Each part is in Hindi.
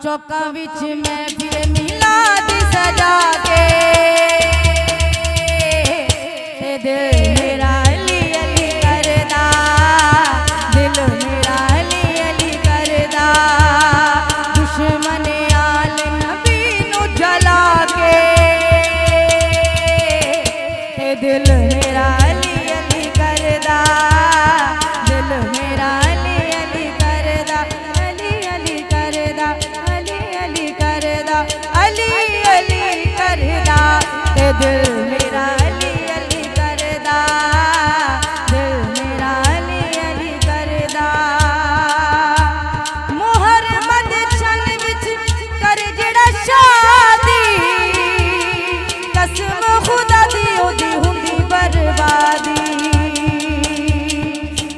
चौका विच मैं फिर मिलाद सजा के दिल मेरा अली अली करदा, दिल मेरा अली अली करदा। दुश्मन आल नबी नू जला के दिल मेरा अली अली करदा, दिल मेरा अली अली करदा, अली अली करदा, अली अली करदा, अली अली करदा। दिल मेरा अली अली करदा, दिल मेरा अली अली करदा। मुहर्रम शन विच कर जेड़ा शादी, कसम खुदा दी ओदी हुंदी बर्बादी,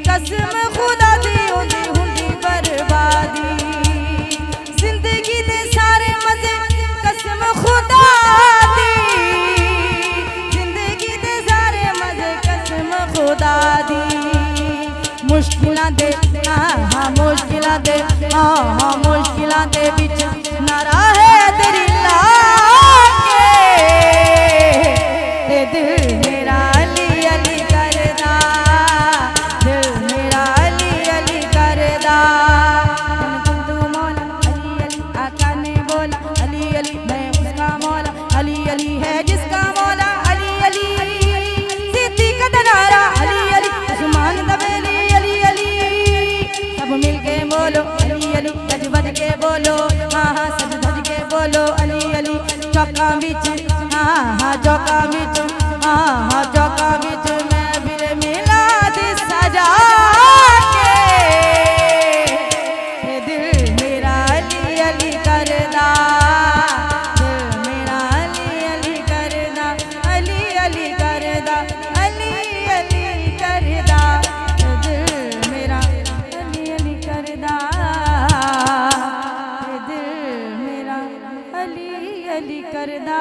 कसम खुदा दी ओदी हुंदी बर्बादी। जिंदगी दे सारे मजे कसम खुदा दी, जिंदगी दे सारे मजे कसम खुदा दी। मुश्किलां दे हाँ मुश्किलां दे हाँ मुश्किलां दे बिच नारा है तेरी ला के दिल मेरा अली अली करदा, दिल मेरा अली अली करदा। तू मौला अली अली आका ने बोला, अली अली मैं उसका मौला, अली अली है जिसका मौला, अली अली सिद्दीक दा नारा, अली अली उस्मान दा बेली, अली अली सब मिल के बोलो, अली अली गज बज के बोलो, हाँ हाँ सब धज के बोलो, अली अली। चौका विच हाँ चौका विच हाँ चौका विच मैं फिर मिलाद सजा के दिल मेरा अली अली करदा, दिल मेरा अली अली करदा, अली अली करदा, अली अली करदा। दिल मेरा अली अली करदा, दिल मेरा अली अली करदा।